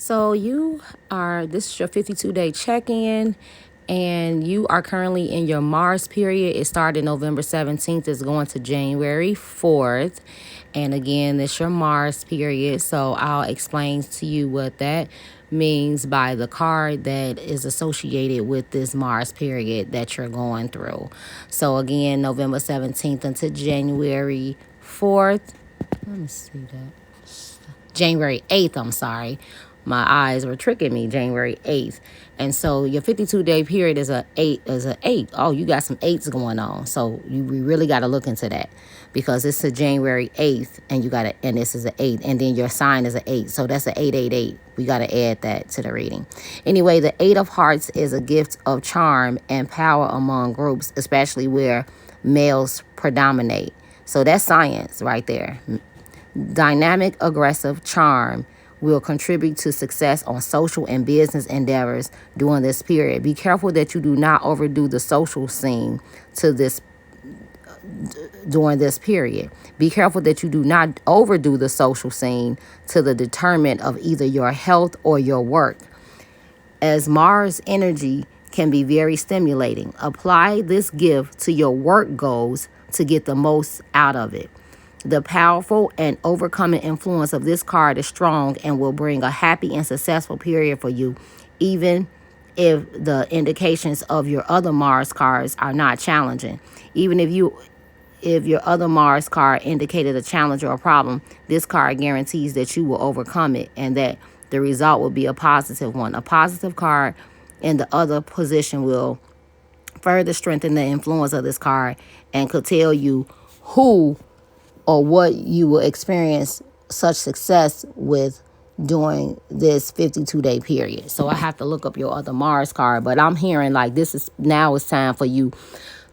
So this is your 52-day check-in, and you are currently in your Mars period. It started November 17th. It's going to January 4th. And again, it's your Mars period. So I'll explain to you what that means by the card that is associated with this Mars period that you're going through. So again, November 17th until January 4th. Let me see that. January 8th, I'm sorry. My eyes were tricking me, January 8th. And so your 52-day period is a 8. Oh, you got some 8s going on. So we really got to look into that, because it's a January 8th and this is an 8, and then your sign is an 8. So that's an 888. We got to add that to the reading. Anyway, the 8 of Hearts is a gift of charm and power among groups, especially where males predominate. So that's science right there. Dynamic, aggressive charm will contribute to success on social and business endeavors during this period. Be careful that you do not overdo the social scene during this period. Be careful that you do not overdo the social scene to the detriment of either your health or your work, as Mars energy can be very stimulating. Apply this gift to your work goals to get the most out of it. The powerful and overcoming influence of this card is strong and will bring a happy and successful period for you, even if the indications of your other Mars cards are not challenging. Even if your other Mars card indicated a challenge or a problem, this card guarantees that you will overcome it and that the result will be a positive one. A positive card in the other position will further strengthen the influence of this card and could tell you who or what you will experience such success with during this 52-day period. So I have to look up your other Mars card, but I'm hearing like now it's time for you.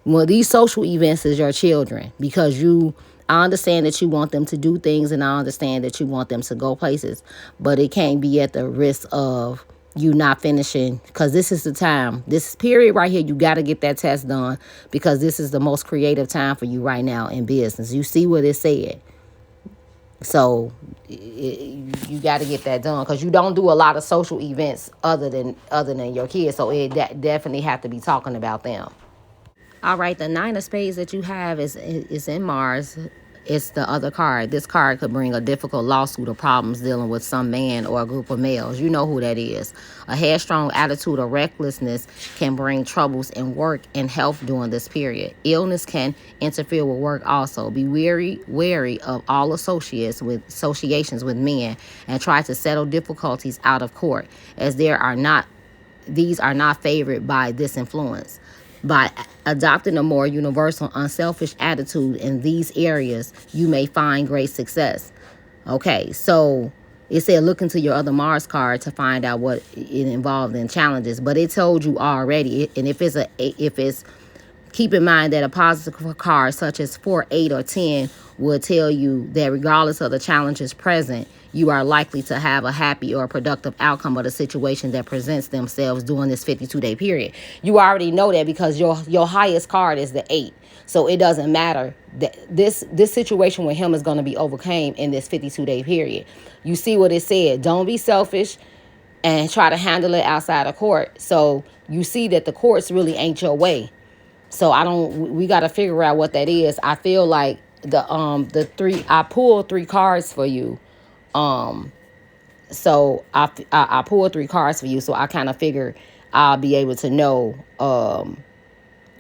Well, these social events is your children, because I understand that you want them to do things, and I understand that you want them to go places, but it can't be at the risk of you not finishing, because this is the time, this period right here, you got to get that test done, because this is the most creative time for you right now in business. You see what it said. So you got to get that done, because you don't do a lot of social events other than your kids. So it definitely have to be talking about them. All right, the 9 of Spades that you have is in Mars. It's the other card. This card could bring a difficult lawsuit or problems dealing with some man or a group of males. You know who that is. A headstrong attitude or recklessness can bring troubles in work and health during this period. Illness can interfere with work also. Be wary of all associations with men, and try to settle difficulties out of court, as these are not favored by this influence. By adopting a more universal, unselfish attitude in these areas, you may find great success. Okay, so it said look into your other Mars card to find out what it involved in challenges, but it told you already. And if it's keep in mind that a positive card such as 4, 8, or 10 will tell you that regardless of the challenges present, you are likely to have a happy or productive outcome of the situation that presents themselves during this 52-day period. You already know that, because your highest card is the 8. So it doesn't matter that this situation with him is going to be overcome in this 52-day period. You see what it said. Don't be selfish and try to handle it outside of court. So you see that the courts really ain't your way. So we got to figure out what that is. I feel like I pulled 3 cards for you. So I pulled 3 cards for you. So I kind of figure I'll be able to know,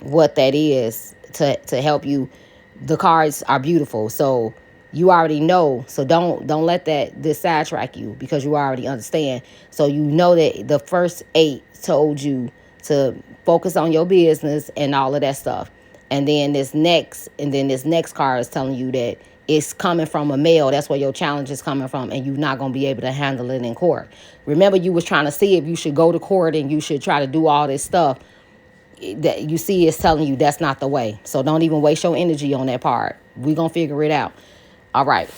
what that is to help you. The cards are beautiful. So you already know. So don't let this sidetrack you, because you already understand. So you know that the first 8 told you to focus on your business and all of that stuff. And then this next card is telling you that it's coming from a male. That's where your challenge is coming from, and you're not going to be able to handle it in court. Remember, you was trying to see if you should go to court and you should try to do all this stuff. That you see is telling you that's not the way. So don't even waste your energy on that part. We're going to figure it out. All right.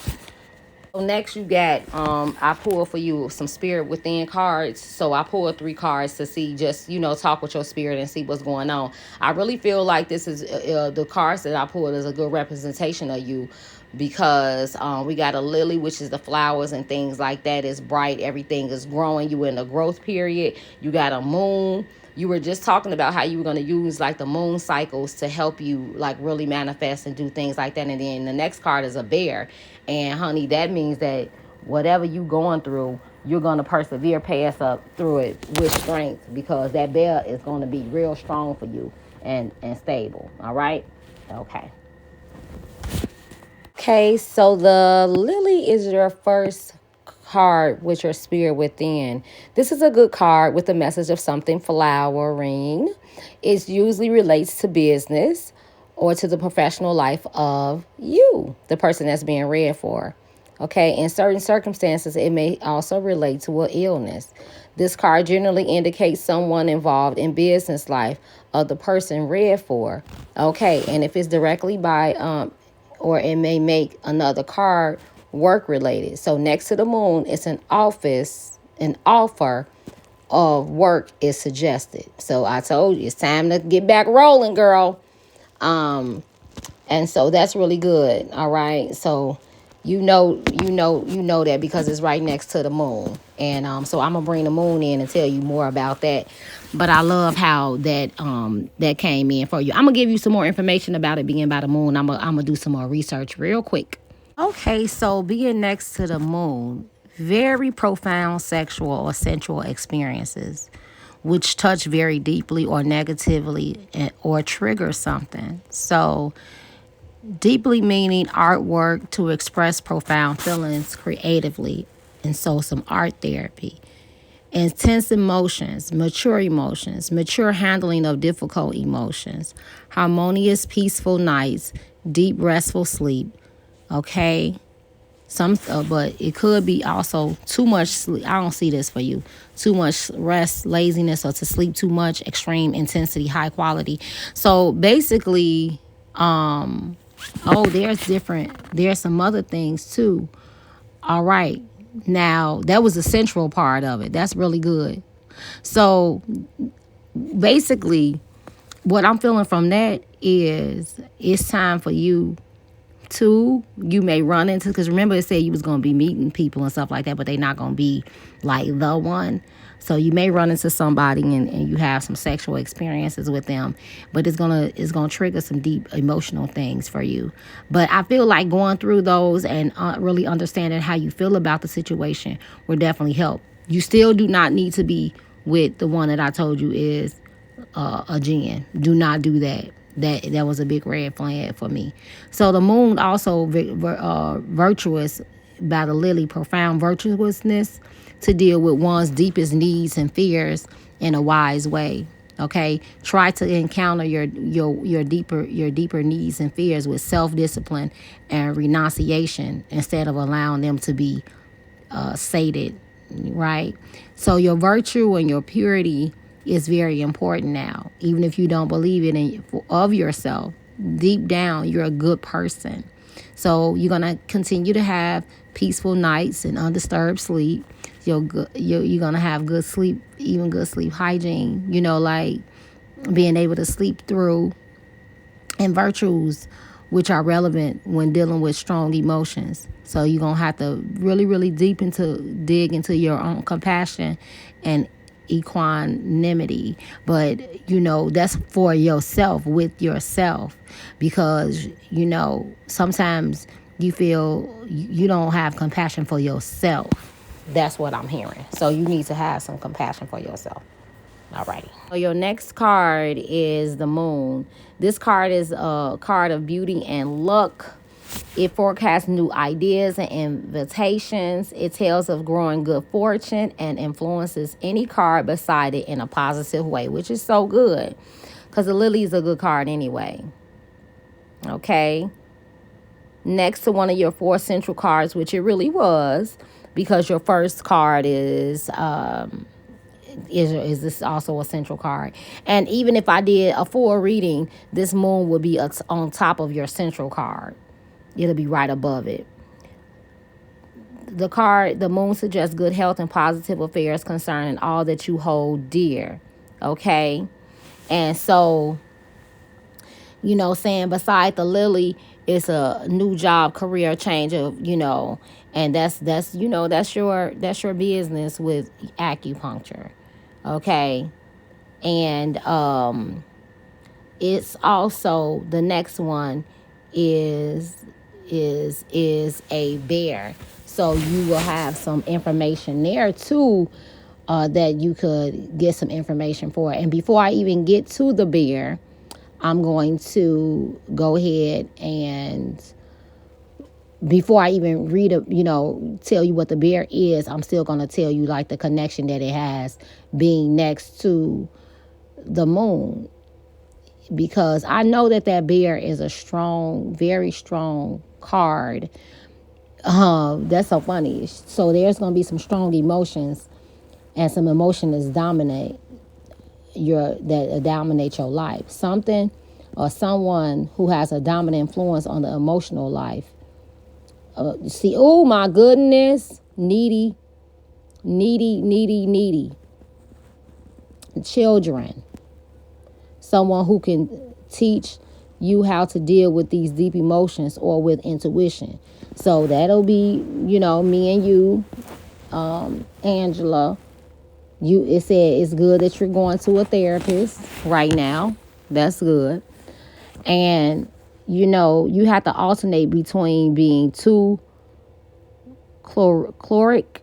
So next you got, I pulled for you some Spirit Within cards. So I pulled 3 cards to see, just, talk with your spirit and see what's going on. I really feel like this is, the cards that I pulled is a good representation of you. because we got a lily, which is the flowers and things like that. It's bright, everything is growing. You in a growth period. You got a moon. You were just talking about how you were going to use like the moon cycles to help you like really manifest and do things like that. And then the next card is a bear. And honey, that means that whatever you going through, you're going to persevere past up through it with strength, because that bear is going to be real strong for you and stable. All right. Okay. Okay, so the lily is your first card with your spirit within. This is a good card with a message of something flowering. It usually relates to business or to the professional life of you, the person that's being read for. Okay, in certain circumstances, it may also relate to an illness. This card generally indicates someone involved in business life of the person read for. Okay, and if it's directly by or it may make another card work related. So next to the moon, it's an offer of work is suggested. So I told you it's time to get back rolling, girl. And so that's really good. All right. So you know that because it's right next to the moon. And so I'm gonna bring the moon in and tell you more about that. But I love how that came in for you. I'm gonna give you some more information about it being by the moon. I'm gonna do some more research real quick. Okay, so being next to the moon, very profound sexual or sensual experiences which touch very deeply or negatively or trigger something. So deeply meaning artwork to express profound feelings creatively, and so some art therapy. Intense emotions, mature handling of difficult emotions, harmonious, peaceful nights, deep, restful sleep. Okay, but it could be also too much sleep. I don't see this for you. Too much rest, laziness, or to sleep too much, extreme intensity, high quality. So basically, there's some other things too. All right. Now, that was the central part of it. That's really good. So basically, what I'm feeling from that is it's time for you you may run into, because remember it said you was going to be meeting people and stuff like that, but they not going to be like the one. So you may run into somebody and you have some sexual experiences with them, but it's gonna trigger some deep emotional things for you. But I feel like going through those and really understanding how you feel about the situation will definitely help. You still do not need to be with the one that I told you is a jinn. Do not do that. That was a big red flag for me. So the moon also virtuous by the lily, profound virtuousness to deal with one's deepest needs and fears in a wise way. Okay, try to encounter your deeper needs and fears with self-discipline and renunciation instead of allowing them to be sated. Right. So your virtue and your purity is very important now, even if you don't believe it of yourself. Deep down, you're a good person. So you're going to continue to have peaceful nights and undisturbed sleep. You're going to have good sleep, even good sleep hygiene, like being able to sleep through, and virtues which are relevant when dealing with strong emotions. So you're going to have to really, really dig into your own compassion and equanimity. But that's for yourself, with yourself, because sometimes you feel you don't have compassion for yourself. That's what I'm hearing. So you need to have some compassion for yourself. Alrighty. So your next card is the moon. This card is a card of beauty and luck. It forecasts new ideas and invitations. It tells of growing good fortune and influences any card beside it in a positive way, which is so good because the lily is a good card anyway. Okay. Next to one of your 4 central cards, which it really was, because your first card is this also a central card. And even if I did a full reading, this moon would be on top of your central card. It'll be right above it. The moon suggests good health and positive affairs concerning all that you hold dear. Okay? And so, saying beside the lily it's a new job, career change of, and that's your business with acupuncture. Okay. And it's also the next one is is a bear. So you will have some information there too, that you could get some information for. And before I even get to the bear, I'm going to go ahead and before I even read tell you what the bear is, I'm still going to tell you like the connection that it has being next to the moon, because I know that bear is a strong, very strong card. That's so funny. So there's going to be some strong emotions and some emotion that's dominate your life. Something or someone who has a dominant influence on the emotional life. See, oh my goodness, needy children. Someone who can teach you how to deal with these deep emotions or with intuition. So that'll be, me and you, Angela. It said it's good that you're going to a therapist right now. That's good. And, you have to alternate between being too choleric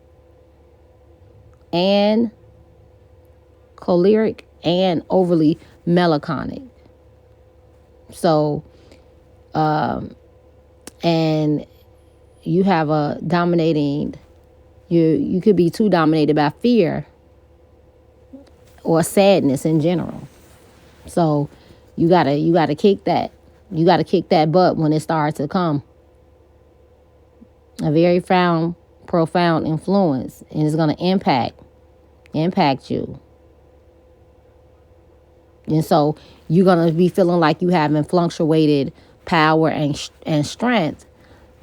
and overly melancholic. So, and you have a dominating, you could be too dominated by fear or sadness in general. So you gotta kick that. You gotta kick that butt when it starts to come. A very profound influence, and it's gonna impact you. And so you're gonna be feeling like you having fluctuated power and strength,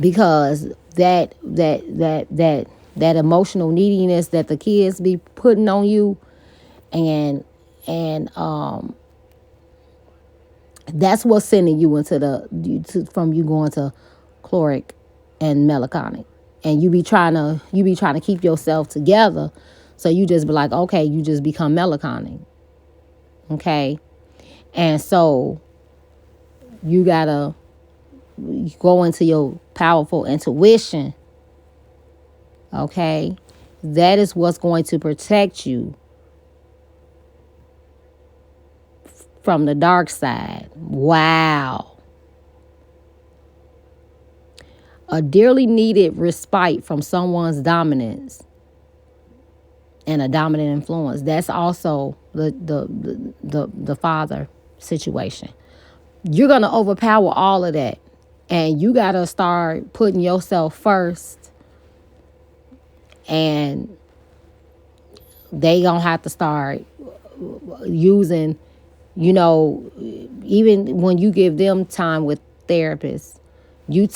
because that emotional neediness that the kids be putting on you, and that's what's sending you into from you going to chloric and melancholic, and you be trying to keep yourself together, so you just be like, okay, you just become melancholic. Okay. And so you gotta go into your powerful intuition. Okay. That is what's going to protect you from the dark side. Wow. A dearly needed respite from someone's dominance and a dominant influence. That's also the father situation. You're going to overpower all of that. And you got to start putting yourself first. And they going to have to start using, even when you give them time with therapists, you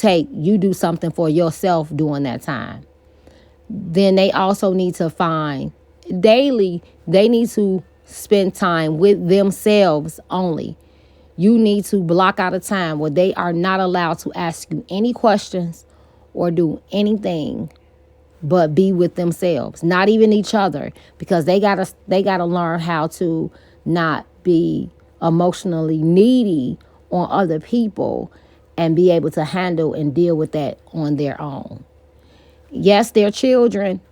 do something for yourself during that time. Then they also need to find daily, they need to spend time with themselves only. You need to block out a time where they are not allowed to ask you any questions or do anything but be with themselves, not even each other, because they gotta learn how to not be emotionally needy on other people and be able to handle and deal with that on their own. Yes, they're children,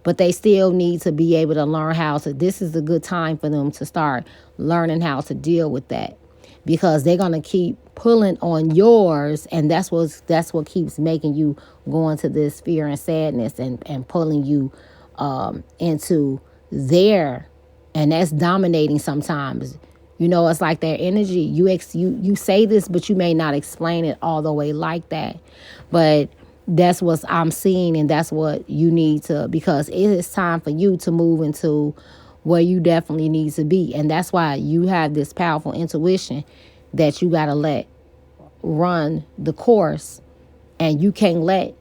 but they still need to be able to learn this is a good time for them to start learning how to deal with that, because they're going to keep pulling on yours, and that's what keeps making you go into this fear and sadness and pulling you into their, and that's dominating sometimes. It's like their energy. You say this, but you may not explain it all the way like that. But that's what I'm seeing, and that's what you need to, because it is time for you to move into where you definitely need to be. And that's why you have this powerful intuition that you got to let run the course, and you can't let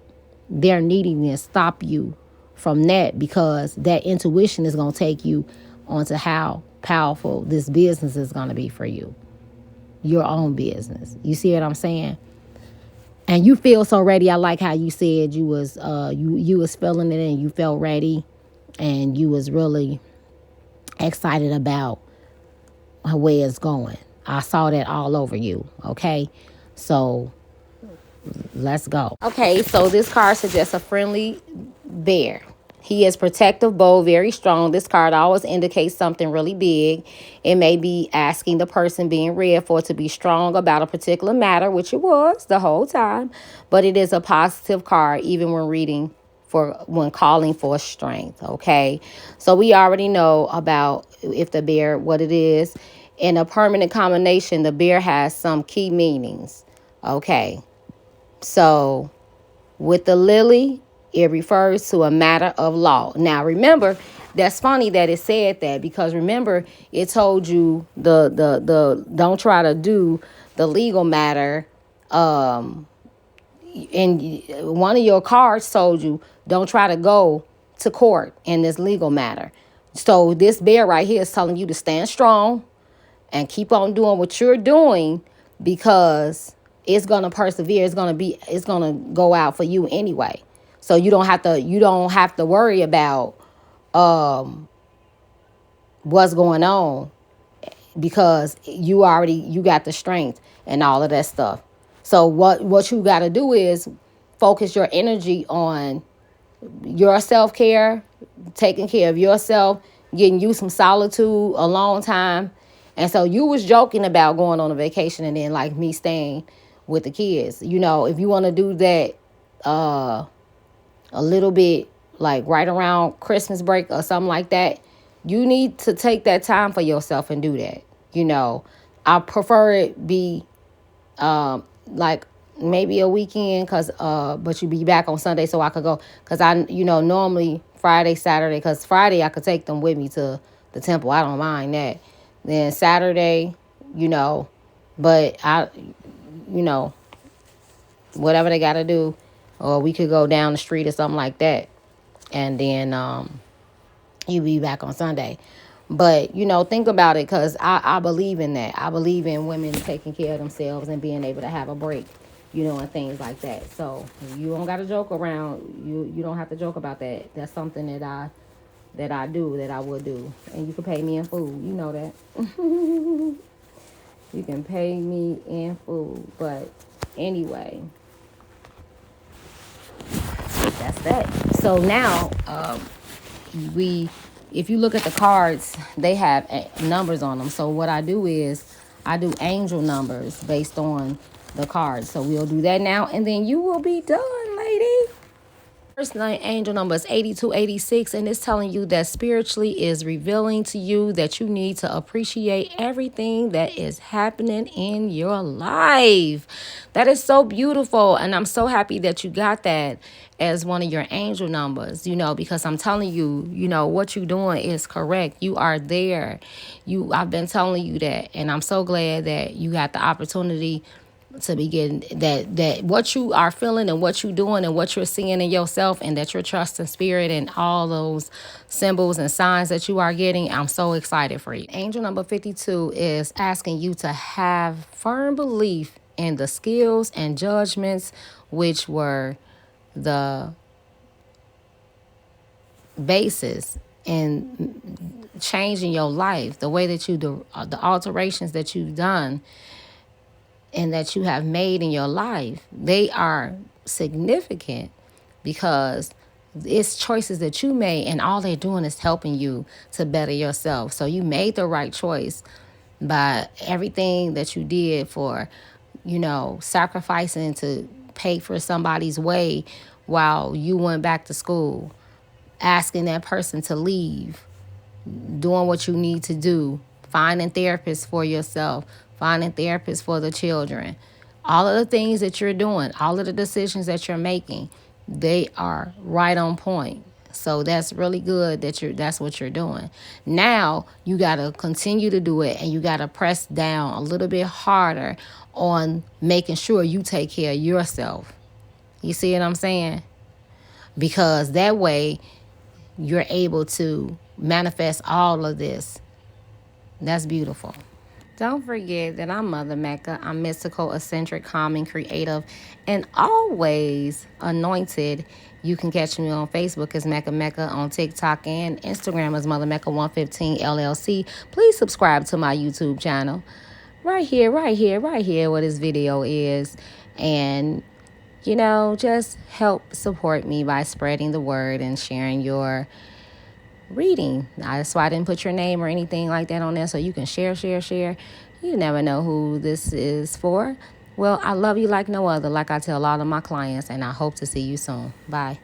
their neediness stop you from that, because that intuition is going to take you onto how powerful this business is going to be for you, your own business. You see what I'm saying? And you feel so ready. I like how you said you was you was feeling it and you felt ready, and you was really excited about where it's going. I saw that all over you. Okay, so let's go. Okay, so this card suggests a friendly bear. He is protective, bold, very strong. This card always indicates something really big. It may be asking the person being read for to be strong about a particular matter, which it was the whole time. But it is a positive card, even when reading for when calling for strength. Okay, so we already know about if the bear, what it is. In a permanent combination, the bear has some key meanings. Okay, so with the lily, it refers to a matter of law. Now remember, that's funny that it said that, because remember it told you the don't try to do the legal matter. And one of your cards told you don't try to go to court in this legal matter. So this bear right here is telling you to stand strong and keep on doing what you're doing, because it's gonna persevere. It's gonna go out for you anyway. So you don't have to worry about what's going on, because you got the strength and all of that stuff. So what you got to do is focus your energy on your self-care, taking care of yourself, getting you some solitude, a long time. And so you was joking about going on a vacation and then like me staying with the kids. If you want to do that a little bit, like right around Christmas break or something like that, you need to take that time for yourself and do that. I prefer it be like maybe a weekend, but you be back on Sunday so I could go, because I normally Friday, Saturday, because Friday I could take them with me to the temple. I don't mind that. Then Saturday, but I whatever they got to do, or we could go down the street or something like that, and then you be back on Sunday. But think about it, because I believe in that. I believe in women taking care of themselves and being able to have a break, and things like that. So you don't got to joke around. You don't have to joke about that. That's something that I do, that I would do. And you can pay me in food. You know that. You can pay me in food. But anyway, that's that. So now if you look at the cards, they have numbers on them. So what I do is I do angel numbers based on the cards. So we'll do that now, and then you will be done, lady. First night angel number is 8286, and it's telling you that spiritually is revealing to you that you need to appreciate everything that is happening in your life. That is so beautiful, and I'm so happy that you got that as one of your angel numbers, because I'm telling you, what you're doing is correct. You are there. I've been telling you that, and I'm so glad that you got the opportunity to begin that what you are feeling and what you're doing and what you're seeing in yourself, and that you're trusting spirit and all those symbols and signs that you are getting. I'm so excited for you. Angel number 52 is asking you to have firm belief in the skills and judgments, which were the basis in changing your life, the way that you do, the alterations that you've done and that you have made in your life. They are significant because it's choices that you made, and all they're doing is helping you to better yourself. So you made the right choice by everything that you did for, sacrificing to pay for somebody's way while you went back to school, asking that person to leave, doing what you need to do, finding therapists for yourself, finding therapists for the children. All of the things that you're doing, all of the decisions that you're making, they are right on point. So that's really good that's what you're doing. Now you got to continue to do it, and you got to press down a little bit harder on making sure you take care of yourself. You see what I'm saying? Because that way you're able to manifest all of this. That's beautiful. Don't forget that I'm Mother Mecca. I'm mystical, eccentric, calming, creative, and always anointed. You can catch me on Facebook as Mecca Mecca, on TikTok and Instagram as Mother Mecca 115 LLC. Please subscribe to my YouTube channel. Right here, right here, right here, where this video is. And, just help support me by spreading the word and sharing your reading. That's why I didn't put your name or anything like that on there, so you can share, share, share. You never know who this is for. Well, I love you like no other, like I tell all of my clients, and I hope to see you soon. Bye.